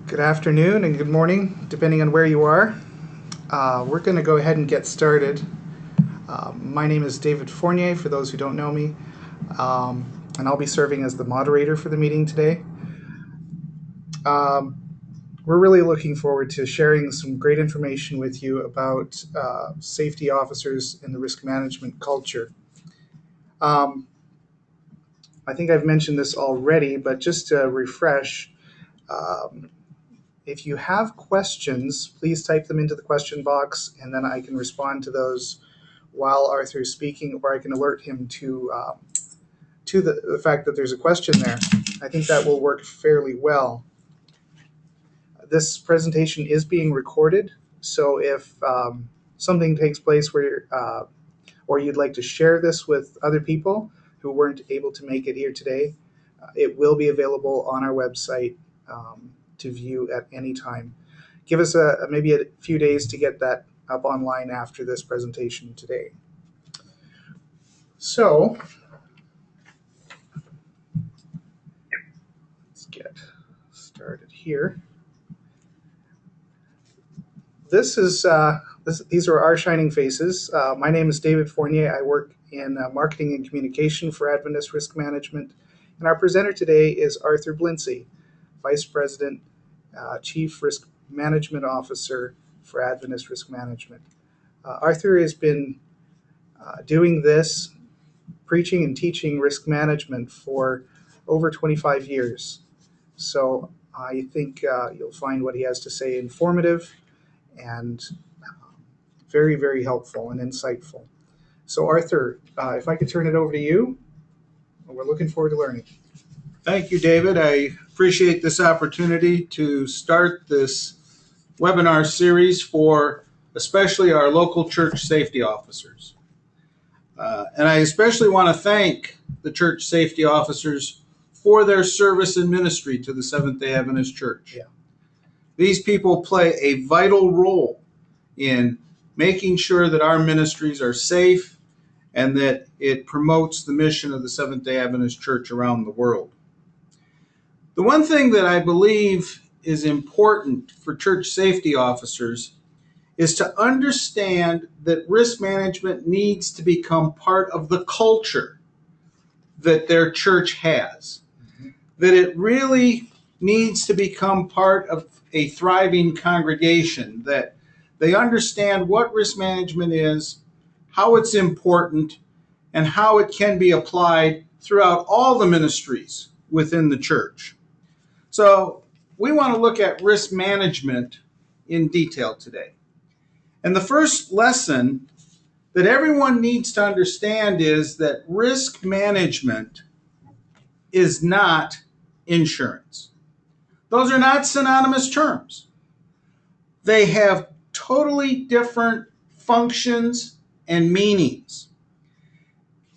Good afternoon and good morning, depending on where you are. We're going to go ahead and get started. My name is David Fournier, for those who don't know me, and I'll be serving as the moderator for the meeting today. Um, we're really looking forward to sharing some great information with you about safety officers and the risk management culture. I think I've mentioned this already, but just to refresh, um, if you have questions, please type them into the question box, and then I can respond to those while Arthur is speaking, or I can alert him to the fact that there's a question there. I think that will work fairly well. This presentation is being recorded, so if something takes place where or you'd like to share this with other people who weren't able to make it here today, it will be available on our website to view at any time. Give us maybe a few days to get that up online after this presentation today. So let's get started here. These are our shining faces. My name is David Fournier. I work in marketing and communication for Adventist Risk Management, and our presenter today is Arthur Blincy, Vice President, Chief Risk Management Officer for Adventist Risk Management. Arthur has been doing this, preaching and teaching risk management for over 25 years. So I think you'll find what he has to say informative and very, very helpful and insightful. So Arthur, if I could turn it over to you, we're looking forward to learning. Thank you, David. I appreciate this opportunity to start this webinar series for especially our local church safety officers. And I especially want to thank the church safety officers for their service and ministry to the Seventh-day Adventist Church. Yeah. These people play a vital role in making sure that our ministries are safe and that it promotes the mission of the Seventh-day Adventist Church around the world. The one thing that I believe is important for church safety officers is to understand that risk management needs to become part of the culture that their church has. Mm-hmm. That it really needs to become part of a thriving congregation, that they understand what risk management is, how it's important, and how it can be applied throughout all the ministries within the church. So we want to look at risk management in detail today. And the first lesson that everyone needs to understand is that risk management is not insurance. Those are not synonymous terms. They have totally different functions and meanings.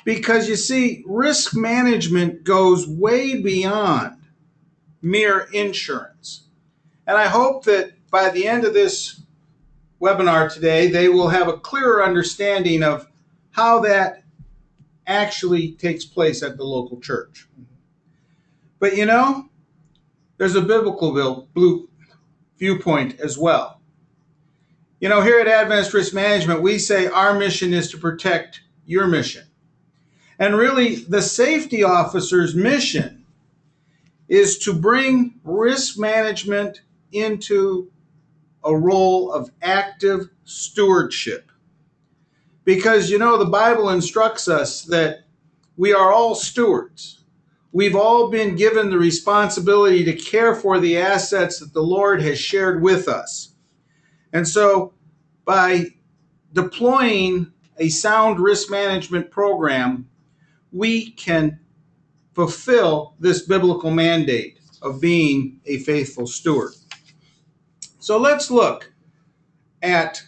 Because you see, risk management goes way beyond mere insurance. And I hope that by the end of this webinar today, they will have a clearer understanding of how that actually takes place at the local church. But you know, there's a biblical viewpoint as well. You know, here at Adventist Risk Management, we say our mission is to protect your mission. And really, the safety officer's mission is to bring risk management into a role of active stewardship. Because, you know, the Bible instructs us that we are all stewards. We've all been given the responsibility to care for the assets that the Lord has shared with us. And so by deploying a sound risk management program, we can fulfill this biblical mandate of being a faithful steward. So let's look at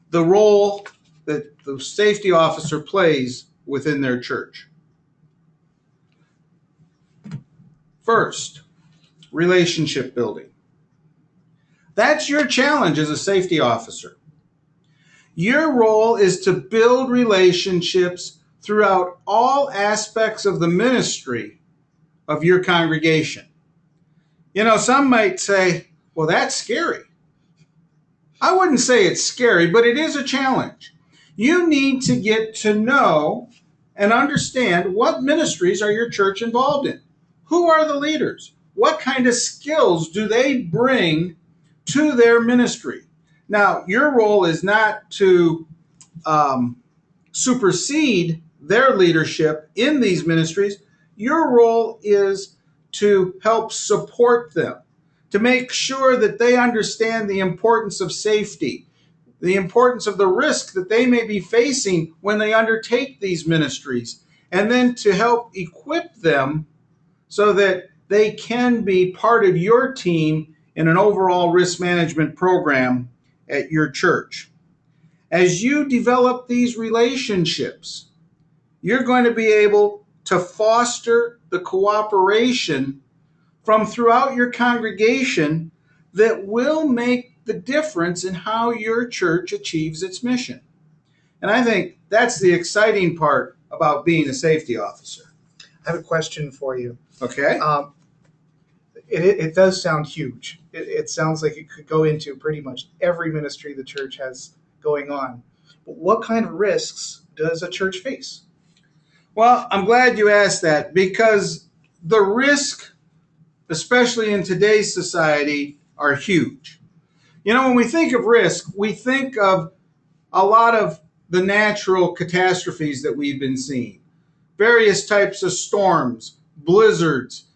the role that the safety officer plays within their church. First, relationship building. That's your challenge as a safety officer. Your role is to build relationships throughout all aspects of the ministry of your congregation. Some might say, well, that's scary. I wouldn't say it's scary, but it is a challenge. You need to get to know and understand what ministries are your church involved in. Who are the leaders? What kind of skills do they bring to their ministry? Now, your role is not to supersede their leadership in these ministries. Your role is to help support them, to make sure that they understand the importance of safety, the importance of the risk that they may be facing when they undertake these ministries, and then to help equip them so that they can be part of your team in an overall risk management program at your church. As you develop these relationships, you're going to be able to foster the cooperation from throughout your congregation that will make the difference in how your church achieves its mission. And I think that's the exciting part about being a safety officer. I have a question for you. Okay? It does sound huge. It sounds like it could go into pretty much every ministry the church has going on. But what kind of risks does a church face? Well, I'm glad you asked that, because the risk, especially in today's society, are huge. When we think of risk, we think of a lot of the natural catastrophes that we've been seeing. Various types of storms, blizzards,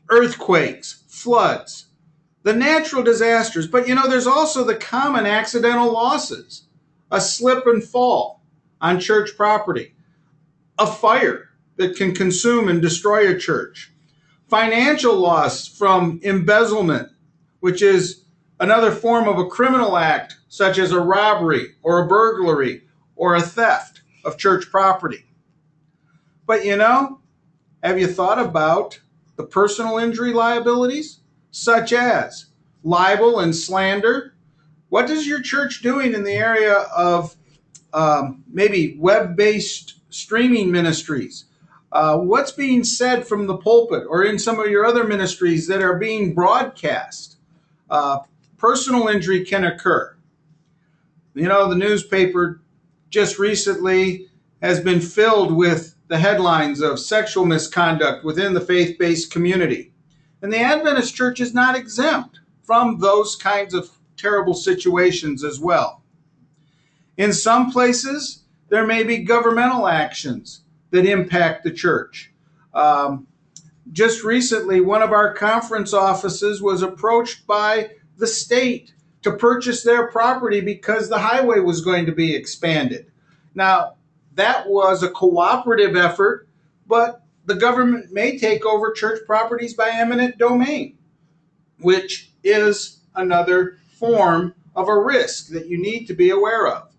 earthquakes, floods, the natural disasters. But there's also the common accidental losses, a slip and fall on church property, a fire that can consume and destroy a church, financial loss from embezzlement, which is another form of a criminal act, such as a robbery or a burglary or a theft of church property. But have you thought about the personal injury liabilities, such as libel and slander? What is your church doing in the area of maybe web-based streaming ministries? What's being said from the pulpit or in some of your other ministries that are being broadcast? Personal injury can occur. The newspaper just recently has been filled with the headlines of sexual misconduct within the faith-based community. And the Adventist Church is not exempt from those kinds of terrible situations as well. In some places, there may be governmental actions that impact the church. Just recently, one of our conference offices was approached by the state to purchase their property because the highway was going to be expanded. Now, that was a cooperative effort, but the government may take over church properties by eminent domain, which is another form of a risk that you need to be aware of.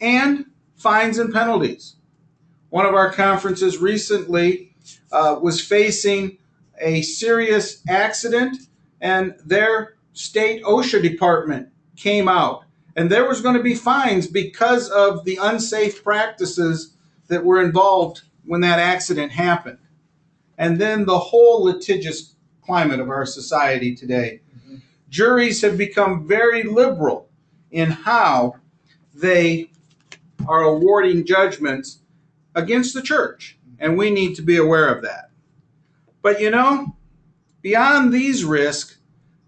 And fines and penalties. One of our conferences recently was facing a serious accident, and their state OSHA department came out, and there was going to be fines because of the unsafe practices that were involved when that accident happened. And then the whole litigious climate of our society today. Mm-hmm. Juries have become very liberal in how they are awarding judgments against the church, and we need to be aware of that. But beyond these risks,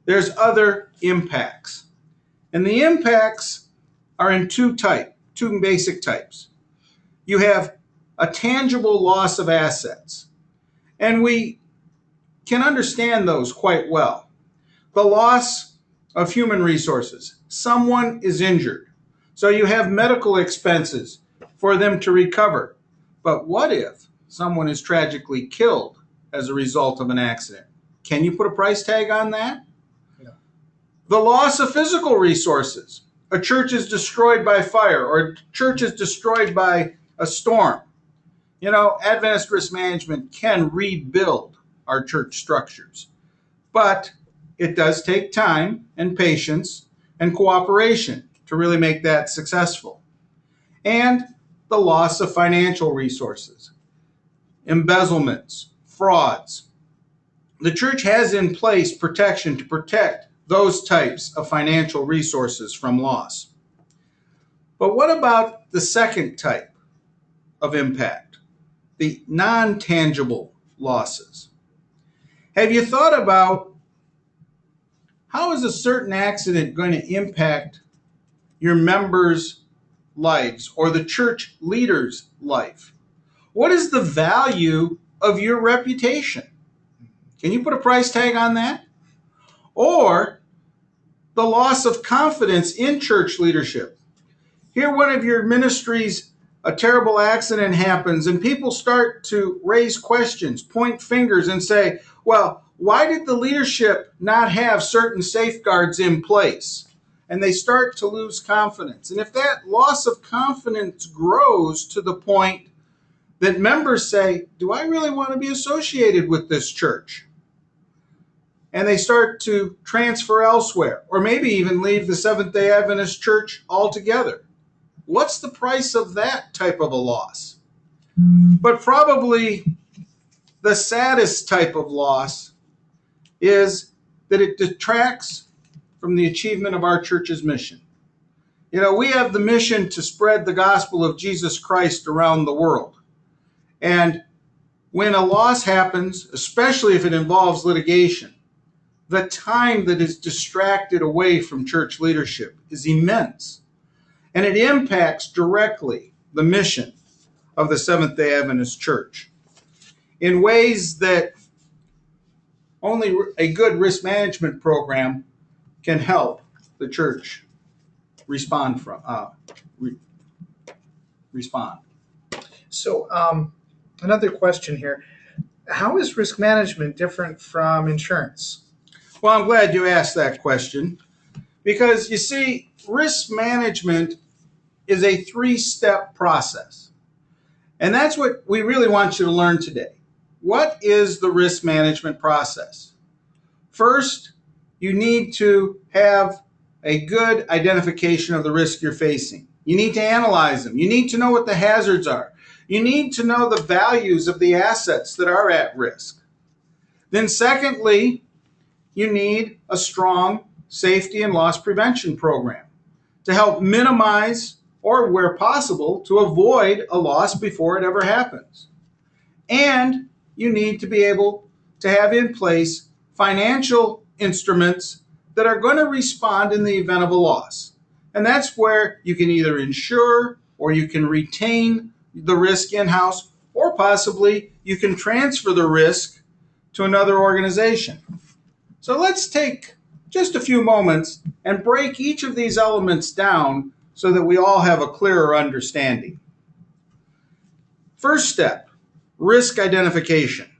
there's other impacts. And the impacts are in two basic types. You have a tangible loss of assets, and we can understand those quite well. The loss of human resources. Someone is injured, so you have medical expenses for them to recover. But what if someone is tragically killed as a result of an accident? Can you put a price tag on that? Yeah. The loss of physical resources. A church is destroyed by fire, or a church is destroyed by a storm. Adventist Risk Management can rebuild our church structures, but it does take time and patience and cooperation to really make that successful. And the loss of financial resources, embezzlements, frauds, the church has in place protection to protect those types of financial resources from loss. But what about the second type of impact, the non-tangible losses? Have you thought about how is a certain accident going to impact your members' lives or the church leader's life? What is the value of your reputation? Can you put a price tag on that? Or the loss of confidence in church leadership. Here, one of your ministries, a terrible accident happens, and people start to raise questions, point fingers, and say, well, why did the leadership not have certain safeguards in place? And they start to lose confidence. And if that loss of confidence grows to the point that members say, do I really want to be associated with this church? And they start to transfer elsewhere, or maybe even leave the Seventh-day Adventist Church altogether. What's the price of that type of a loss? But probably the saddest type of loss is that it detracts from the achievement of our church's mission. You know, we have the mission to spread the gospel of Jesus Christ around the world. And when a loss happens, especially if it involves litigation, the time that is distracted away from church leadership is immense. And it impacts directly the mission of the Seventh-day Adventist Church in ways that only a good risk management program can help the church respond. So another question here. How is risk management different from insurance? Well, I'm glad you asked that question because, you see, risk management is a three-step process. And that's what we really want you to learn today. What is the risk management process? First, you need to have a good identification of the risk you're facing. You need to analyze them. You need to know what the hazards are. You need to know the values of the assets that are at risk. Then secondly, you need a strong safety and loss prevention program to help minimize or, where possible, to avoid a loss before it ever happens. And you need to be able to have in place financial instruments that are going to respond in the event of a loss. And that's where you can either insure or you can retain the risk in-house, or possibly you can transfer the risk to another organization. So let's take just a few moments and break each of these elements down so that we all have a clearer understanding. First step, risk identification.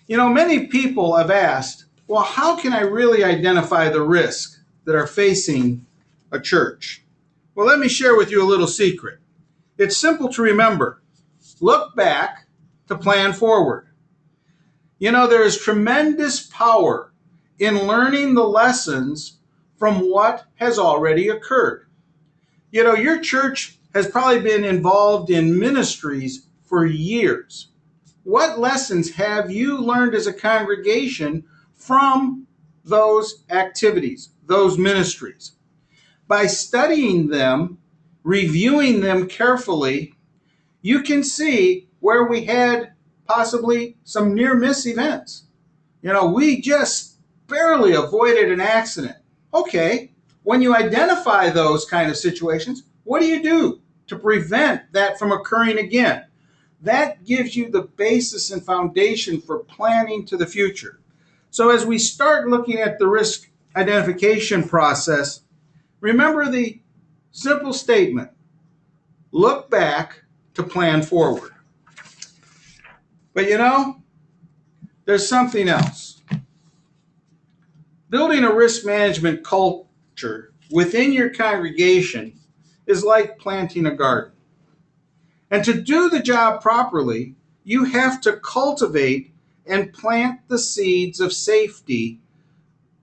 You know, many people have asked, well, how can I really identify the risks that are facing a church? Well, let me share with you a little secret. It's simple to remember. Look back to plan forward. You know, there is tremendous power in learning the lessons from what has already occurred. You know, your church has probably been involved in ministries for years. What lessons have you learned as a congregation from those activities, those ministries? By studying them, reviewing them carefully, you can see where we had possibly some near-miss events. You know, we just barely avoided an accident. Okay, when you identify those kind of situations, what do you do to prevent that from occurring again? That gives you the basis and foundation for planning to the future. So as we start looking at the risk identification process, remember the simple statement: look back to plan forward. But you know, there's something else. Building a risk management culture within your congregation is like planting a garden. And to do the job properly, you have to cultivate and plant the seeds of safety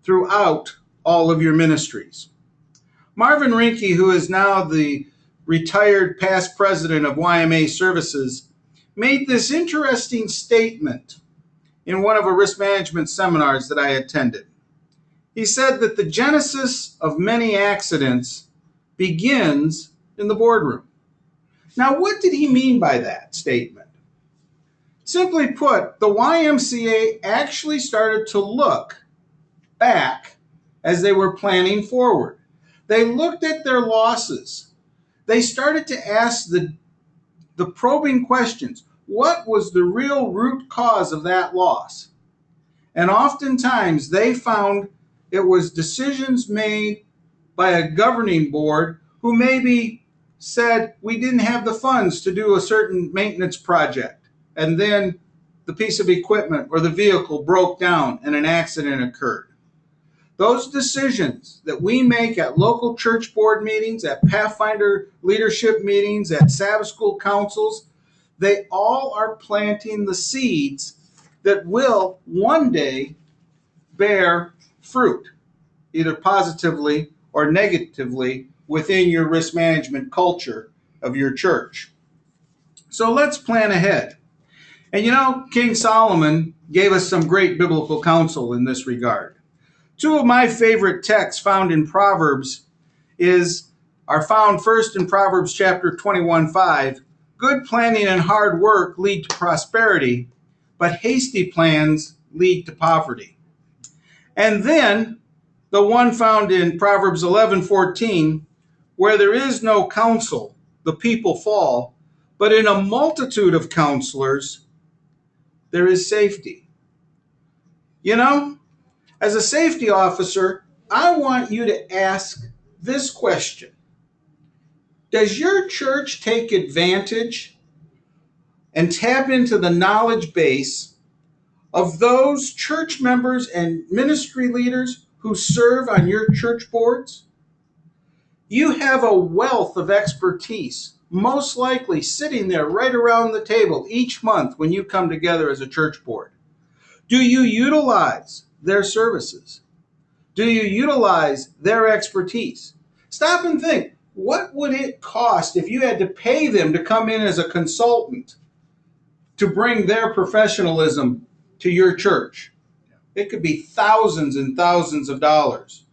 throughout all of your ministries. Marvin Rinke, who is now the retired past president of YMA Services, made this interesting statement in one of a risk management seminars that I attended. He said that the genesis of many accidents begins in the boardroom. Now, what did he mean by that statement? Simply put, the YMCA actually started to look back as they were planning forward. They looked at their losses. They started to ask the probing questions. What was the real root cause of that loss? And oftentimes they found it was decisions made by a governing board who maybe said we didn't have the funds to do a certain maintenance project, and then the piece of equipment or the vehicle broke down and an accident occurred. Those decisions that we make at local church board meetings, at Pathfinder leadership meetings, at Sabbath school councils, they all are planting the seeds that will one day bear fruit, either positively or negatively, within your risk management culture of your church. So let's plan ahead. And you know, King Solomon gave us some great biblical counsel in this regard. Two of my favorite texts found in Proverbs are found first in Proverbs chapter 21:5. Good planning and hard work lead to prosperity, but hasty plans lead to poverty. And then the one found in Proverbs 11:14, where there is no counsel, the people fall, but in a multitude of counselors, there is safety. You know, as a safety officer, I want you to ask this question. Does your church take advantage and tap into the knowledge base of those church members and ministry leaders who serve on your church boards? You have a wealth of expertise, most likely sitting there right around the table each month when you come together as a church board. Do you utilize their services? Do you utilize their expertise? Stop and think, what would it cost if you had to pay them to come in as a consultant to bring their professionalism to your church? It could be thousands and thousands of dollars.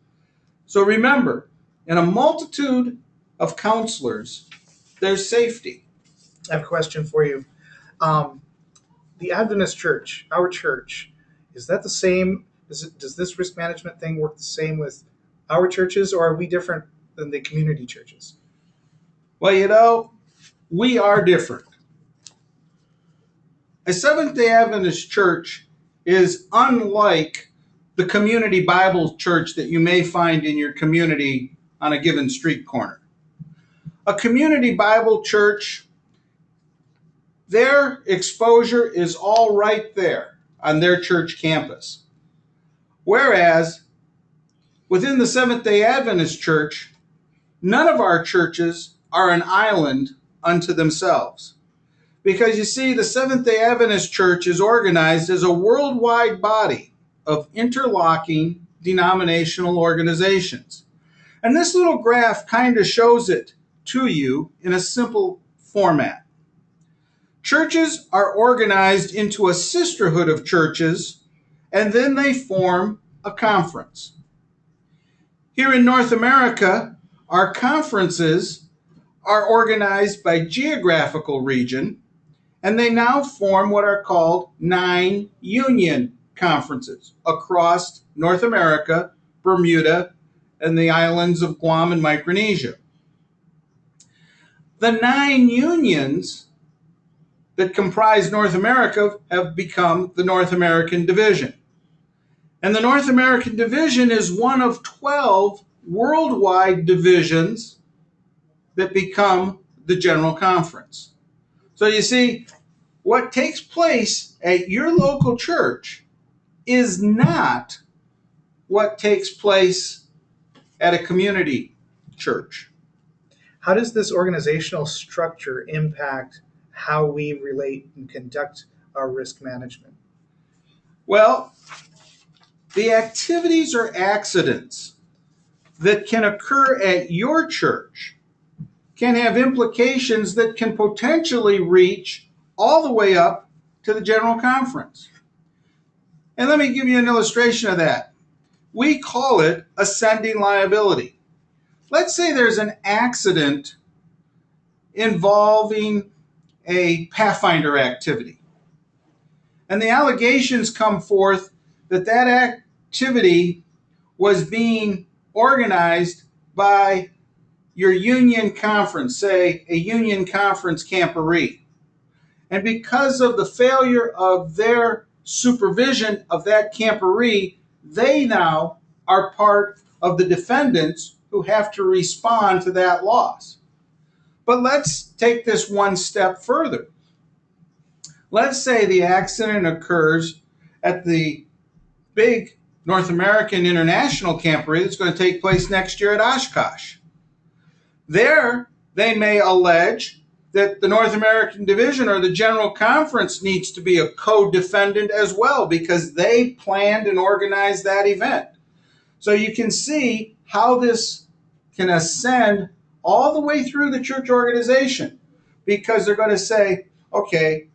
So remember, in a multitude of counselors, there's safety. I have a question for you. The Adventist Church, our church, is that the same? Does this risk management thing work the same with our churches, or are we different than the community churches? Well, you know, we are different. A Seventh-day Adventist church is unlike the community Bible church that you may find in your community on a given street corner. A community Bible church, their exposure is all right there on their church campus. Whereas within the Seventh-day Adventist church, none of our churches are an island unto themselves. Because you see, the Seventh-day Adventist church is organized as a worldwide body of interlocking denominational organizations. And this little graph kind of shows it to you in a simple format. Churches are organized into a sisterhood of churches, and then they form a conference. Here in North America, our conferences are organized by geographical region, and they now form what are called 9 union conferences across North America, Bermuda, and the islands of Guam and Micronesia. The 9 unions that comprise North America have become the North American Division. And the North American Division is one of 12 worldwide divisions that become the General Conference. So you see, what takes place at your local church is not what takes place at a community church. How does this organizational structure impact how we relate and conduct our risk management? Well, the activities or accidents that can occur at your church can have implications that can potentially reach all the way up to the General Conference. And let me give you an illustration of that. We call it ascending liability. Let's say there's an accident involving a Pathfinder activity. And the allegations come forth that that activity was being organized by your union conference, say a union conference camporee. And because of the failure of their supervision of that camporee, they now are part of the defendants who have to respond to that loss. But let's take this one step further. Let's say the accident occurs at the big North American International Camporee that's going to take place next year at Oshkosh. There, they may allege that the North American Division or the General Conference needs to be a co-defendant as well because they planned and organized that event. So you can see how this can ascend all the way through the church organization because they're going to say, okay,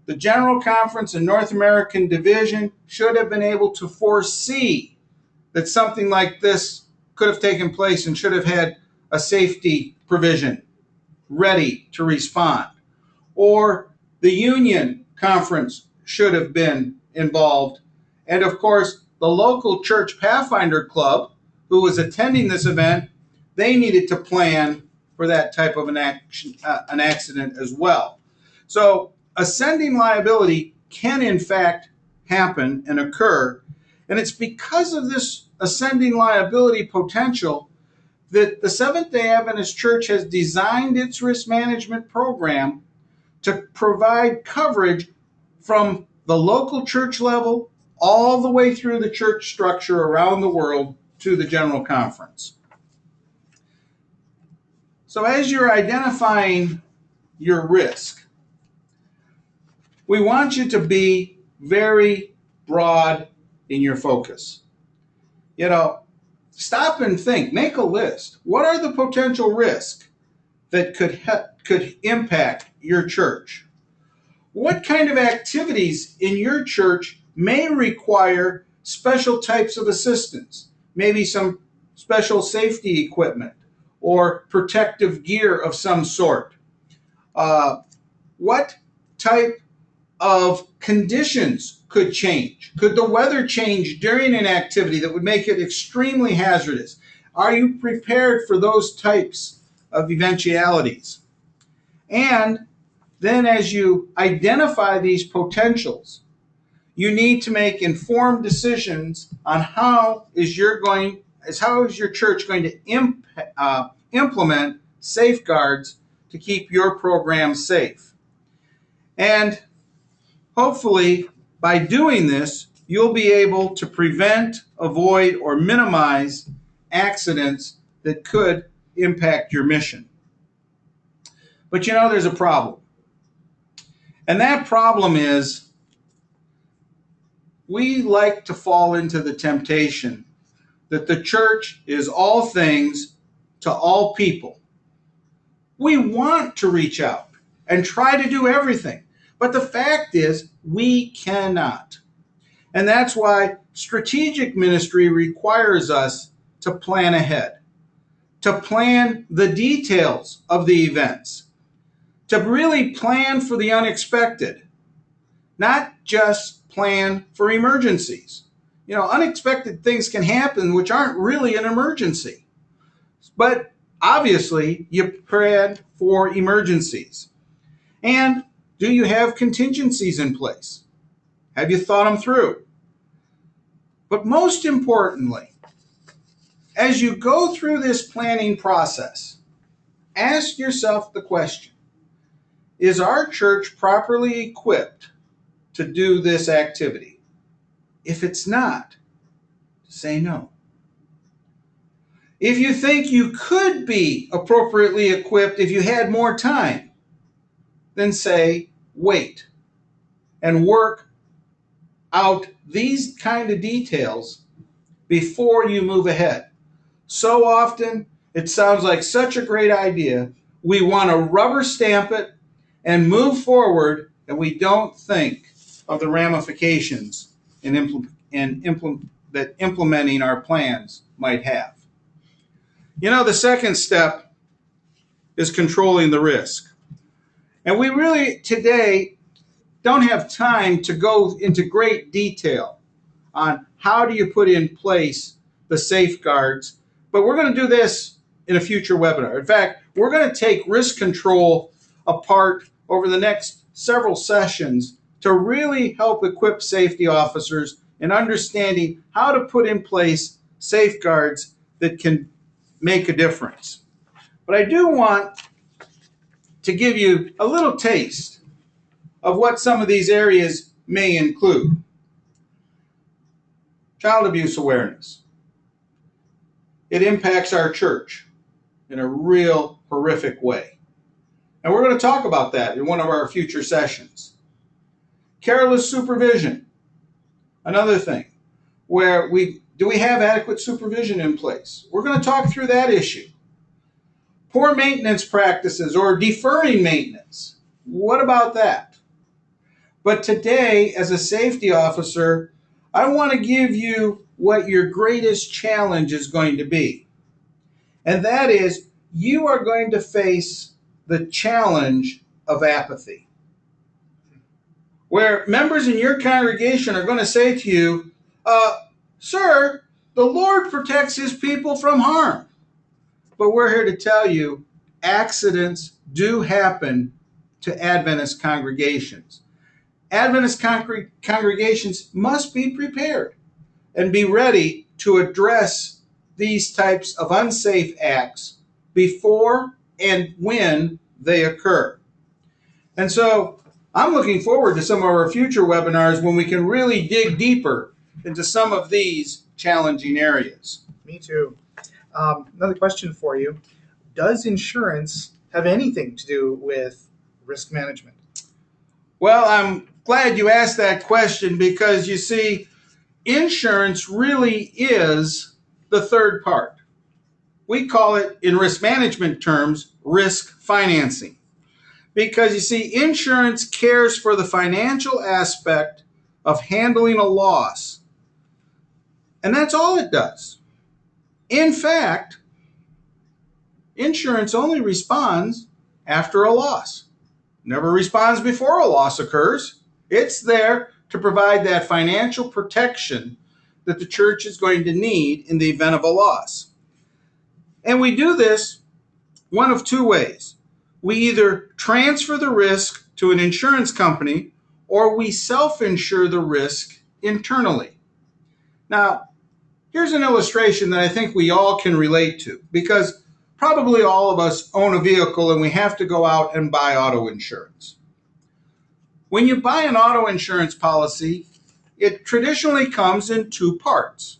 the General Conference and North American Division should have been able to foresee that something like this could have taken place and should have had a safety provision ready to respond. Or the Union Conference should have been involved. And of course, the local church Pathfinder Club, who was attending this event, they needed to plan for that type of an accident as well. So ascending liability can in fact happen and occur. And it's because of this ascending liability potential that the Seventh-day Adventist Church has designed its risk management program to provide coverage from the local church level all the way through the church structure around the world to the General Conference. So as you're identifying your risk, we want you to be very broad in your focus. You know, stop and think, make a list. What are the potential risks that could impact your church? What kind of activities in your church may require special types of assistance? Maybe some special safety equipment or protective gear of some sort. What type of conditions could change? Could the weather change during an activity that would make it extremely hazardous? Are you prepared for those types of eventualities? And then as you identify these potentials, you need to make informed decisions on how is your church going to implement safeguards to keep your program safe. And hopefully, by doing this, you'll be able to prevent, avoid, or minimize accidents that could impact your mission. But you know, there's a problem. And that problem is we like to fall into the temptation that the church is all things to all people. We want to reach out and try to do everything. But the fact is, we cannot. And that's why strategic ministry requires us to plan ahead, to plan the details of the events, to really plan for the unexpected, not just plan for emergencies. You know, unexpected things can happen which aren't really an emergency. But obviously, you plan for emergencies. And do you have contingencies in place? Have you thought them through? But most importantly, as you go through this planning process, ask yourself the question, is our church properly equipped to do this activity? If it's not, say no. If you think you could be appropriately equipped if you had more time, then say wait and work out these kind of details before you move ahead. So often, it sounds like such a great idea. We want to rubber stamp it and move forward, and we don't think of the ramifications that implementing our plans might have. The second step is controlling the risk. And we really today don't have time to go into great detail on how do you put in place the safeguards, but we're going to do this in a future webinar. In fact, we're going to take risk control apart over the next several sessions to really help equip safety officers in understanding how to put in place safeguards that can make a difference. But I do want to give you a little taste of what some of these areas may include. Child abuse awareness. It impacts our church in a real horrific way. And we're going to talk about that in one of our future sessions. Careless supervision. Another thing where we have adequate supervision in place? We're going to talk through that issue. Poor maintenance practices or deferring maintenance. What about that? But today, as a safety officer, I want to give you what your greatest challenge is going to be. And that is, you are going to face the challenge of apathy. Where members in your congregation are going to say to you, sir, the Lord protects his people from harm. But we're here to tell you, accidents do happen to Adventist congregations. Adventist congregations must be prepared and be ready to address these types of unsafe acts before and when they occur. And so I'm looking forward to some of our future webinars when we can really dig deeper into some of these challenging areas. Me too. Another question for you. Does insurance have anything to do with risk management? Well, I'm glad you asked that question because, you see, insurance really is the third part. We call it, in risk management terms, risk financing. Because, you see, insurance cares for the financial aspect of handling a loss. And that's all it does. In fact, insurance only responds after a loss. Never responds before a loss occurs. It's there to provide that financial protection that the church is going to need in the event of a loss. And we do this one of two ways. We either transfer the risk to an insurance company or we self-insure the risk internally. Now, here's an illustration that I think we all can relate to, because probably all of us own a vehicle and we have to go out and buy auto insurance. When you buy an auto insurance policy, it traditionally comes in two parts.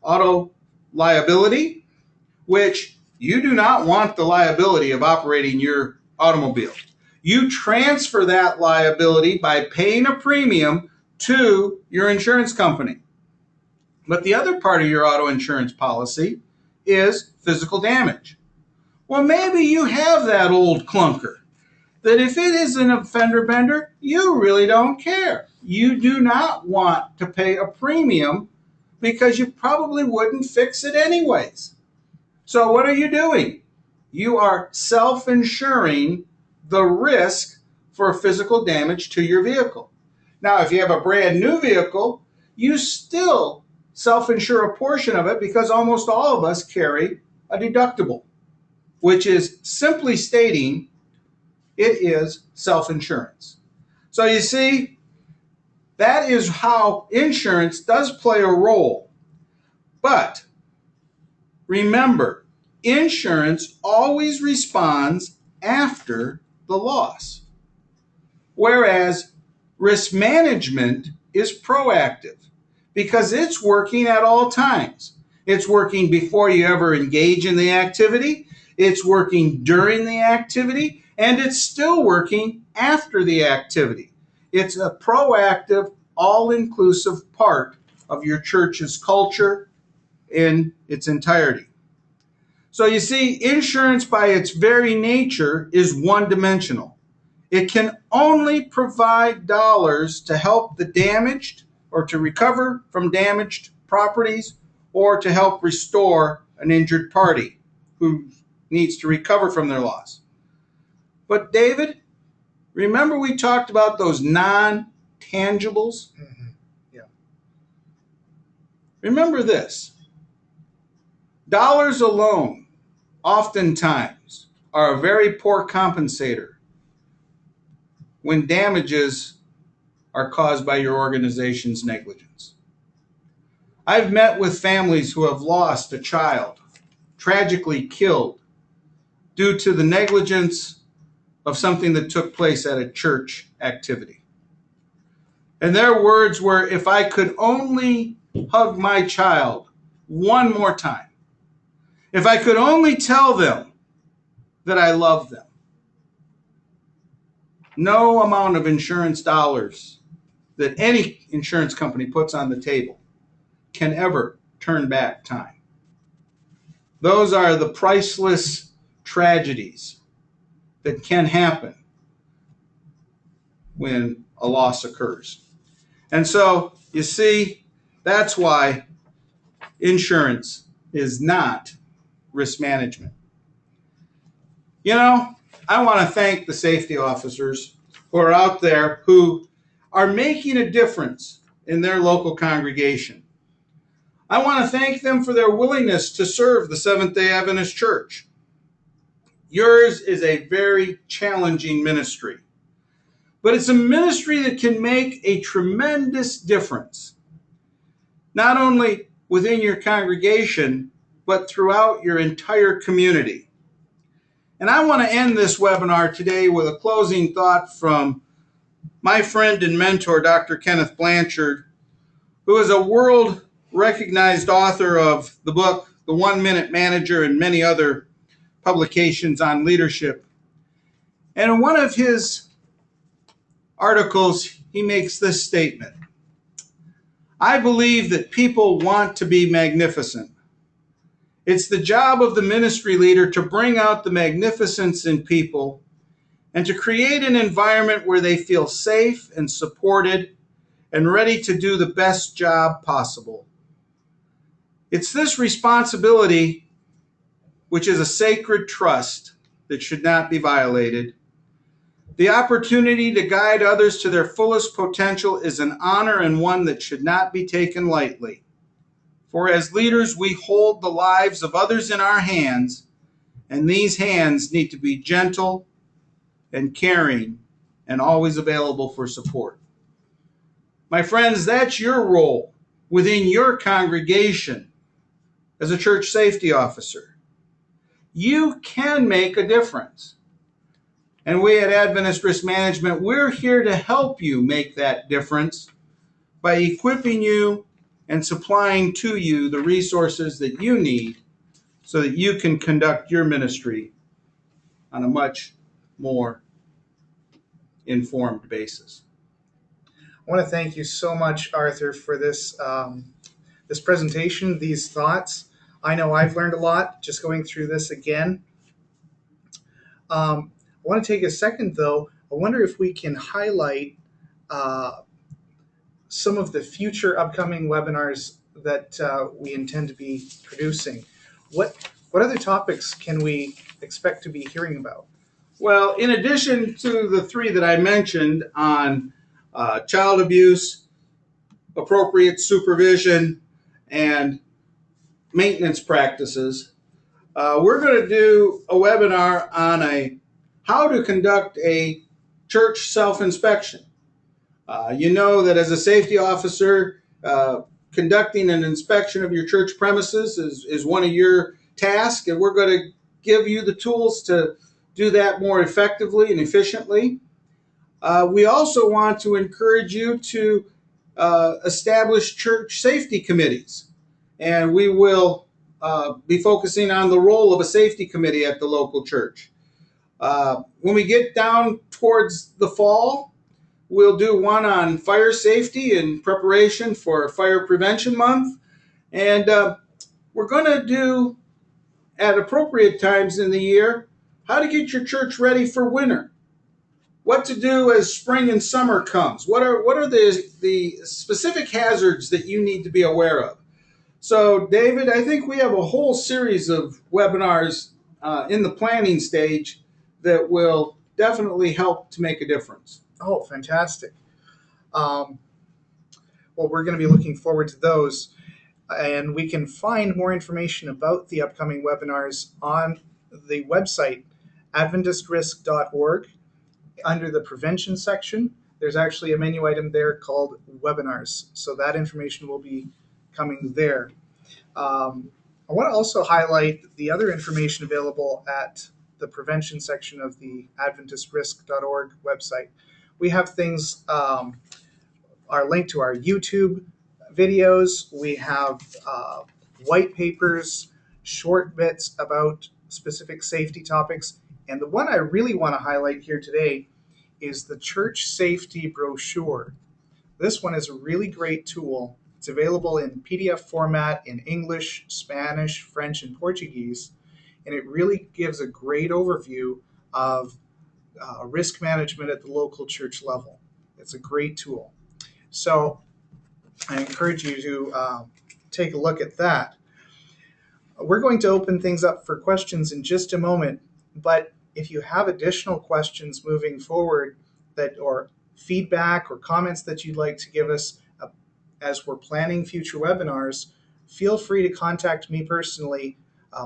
Auto liability, which you do not want the liability of operating your automobile. You transfer that liability by paying a premium to your insurance company. But the other part of your auto insurance policy is physical damage. Well, maybe you have that old clunker that if it is an fender bender, you really don't care. You do not want to pay a premium because you probably wouldn't fix it anyways. So what are you doing? You are self-insuring the risk for physical damage to your vehicle. Now, if you have a brand new vehicle, you still self-insure a portion of it because almost all of us carry a deductible, which is simply stating it is self-insurance. So you see, that is how insurance does play a role. But remember, insurance always responds after the loss, whereas risk management is proactive because it's working at all times. It's working before you ever engage in the activity, it's working during the activity, and it's still working after the activity. It's a proactive, all-inclusive part of your church's culture in its entirety. So you see, insurance by its very nature is one-dimensional. It can only provide dollars to help the damaged or to recover from damaged properties or to help restore an injured party who needs to recover from their loss. But David, remember we talked about those non-tangibles? Mm-hmm. Yeah. Remember this. Dollars alone oftentimes are a very poor compensator when damages are caused by your organization's negligence. I've met with families who have lost a child, tragically killed, due to the negligence of something that took place at a church activity. And their words were, if I could only hug my child one more time, if I could only tell them that I love them. No amount of insurance dollars that any insurance company puts on the table can ever turn back time. Those are the priceless tragedies that can happen when a loss occurs. And so, you see, that's why insurance is not risk management. You know, I want to thank the safety officers who are out there who are making a difference in their local congregation. I want to thank them for their willingness to serve the Seventh-day Adventist Church. Yours is a very challenging ministry, but it's a ministry that can make a tremendous difference, not only within your congregation, but throughout your entire community. And I want to end this webinar today with a closing thought from my friend and mentor, Dr. Kenneth Blanchard, who is a world-recognized author of the book, The 1 Minute Manager, and many other publications on leadership. And in one of his articles, he makes this statement: I believe that people want to be magnificent. It's the job of the ministry leader to bring out the magnificence in people and to create an environment where they feel safe and supported and ready to do the best job possible. It's this responsibility, which is a sacred trust that should not be violated. The opportunity to guide others to their fullest potential is an honor and one that should not be taken lightly. For as leaders, we hold the lives of others in our hands, and these hands need to be gentle and caring and always available for support. My friends, that's your role within your congregation as a church safety officer. You can make a difference. And we at Adventist Risk Management, we're here to help you make that difference by equipping you and supplying to you the resources that you need so that you can conduct your ministry on a much more informed basis. I want to thank you so much, Arthur, for this this presentation, these thoughts. I know I've learned a lot just going through this again. I want to take a second, though. I wonder if we can highlight some of the future upcoming webinars that we intend to be producing. What other topics can we expect to be hearing about? Well, in addition to the three that I mentioned on child abuse, appropriate supervision, and maintenance practices, we're going to do a webinar on how to conduct a church self-inspection. You know that as a safety officer, conducting an inspection of your church premises is one of your tasks, and we're going to give you the tools to do that more effectively and efficiently. We also want to encourage you to establish church safety committees, and we will be focusing on the role of a safety committee at the local church. When we get down towards the fall, we'll do one on fire safety in preparation for Fire Prevention Month. And we're going to do, at appropriate times in the year, how to get your church ready for winter. what to do as spring and summer comes. What are the specific hazards that you need to be aware of? So, David, I think we have a whole series of webinars in the planning stage that will definitely help to make a difference. Oh, fantastic. Um, well, we're going to be looking forward to those. And we can find more information about the upcoming webinars on the website, adventistrisk.org. Under the prevention section, there's actually a menu item there called webinars. So that information will be coming there. I want to also highlight the other information available at the prevention section of the adventistrisk.org website. We have things, our link to our YouTube videos. We have white papers, short bits about specific safety topics. And the one I really want to highlight here today is the church safety brochure. This one is a really great tool. It's available in PDF format in English, Spanish, French, and Portuguese. And it really gives a great overview of risk management at the local church level. It's a great tool. So I encourage you to take a look at that. We're going to open things up for questions in just a moment, but if you have additional questions moving forward or feedback or comments that you'd like to give us as we're planning future webinars, feel free to contact me personally.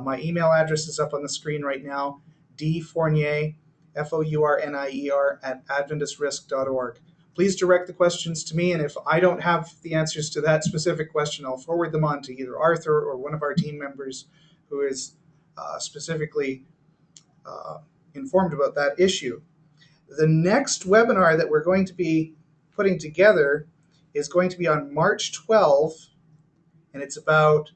My email address is up on the screen right now, dfournier, Fournier, at adventistrisk.org. Please direct the questions to me, and if I don't have the answers to that specific question, I'll forward them on to either Arthur or one of our team members who is specifically informed about that issue. The next webinar that we're going to be putting together is going to be on March 12, and it's about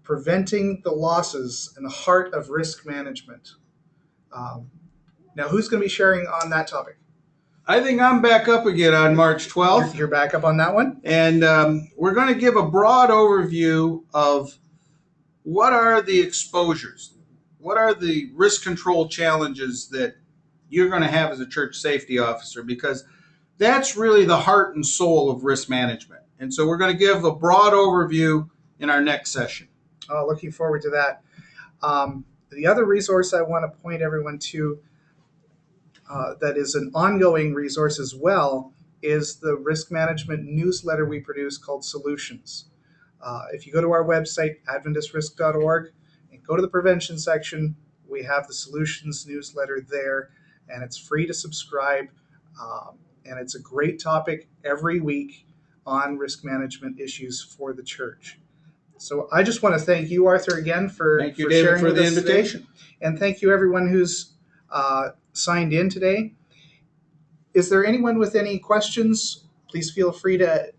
preventing the losses in the heart of risk management. Now, who's going to be sharing on that topic? I think I'm back up again on March 12th. You're back up on that one? And we're going to give a broad overview of what are the exposures, what are the risk control challenges that you're going to have as a church safety officer, because that's really the heart and soul of risk management. And so we're going to give a broad overview in our next session. Oh, looking forward to that. The other resource I want to point everyone to that is an ongoing resource as well is the risk management newsletter we produce called Solutions. If you go to our website, adventistrisk.org, and go to the prevention section, we have the Solutions newsletter there, and it's free to subscribe. And it's a great topic every week on risk management issues for the church. So I just want to thank you, Arthur, again for Thank you, David, sharing for with the us invitation. today. And thank you, everyone who's signed in today. Is there anyone with any questions? Please feel free to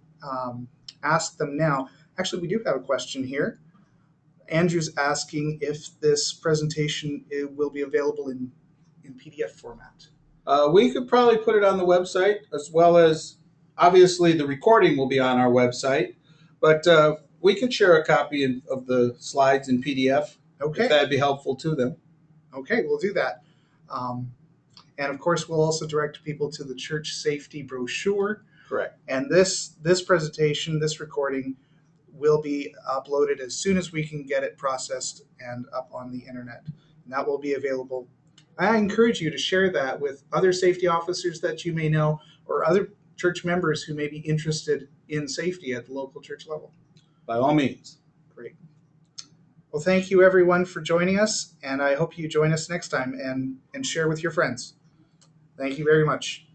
ask them now. Actually, we do have a question here. Andrew's asking if this presentation will be available in PDF format. We could probably put it on the website, as well as obviously the recording will be on our website, but we could share a copy of the slides in PDF. Okay. If that'd be helpful to them. Okay, we'll do that. And of course, we'll also direct people to the church safety brochure. Correct. And this presentation, this recording, will be uploaded as soon as we can get it processed and up on the internet. And that will be available. I encourage you to share that with other safety officers that you may know or other church members who may be interested in safety at the local church level. By all means. Great. Well, thank you everyone for joining us, and I hope you join us next time and share with your friends. Thank you very much.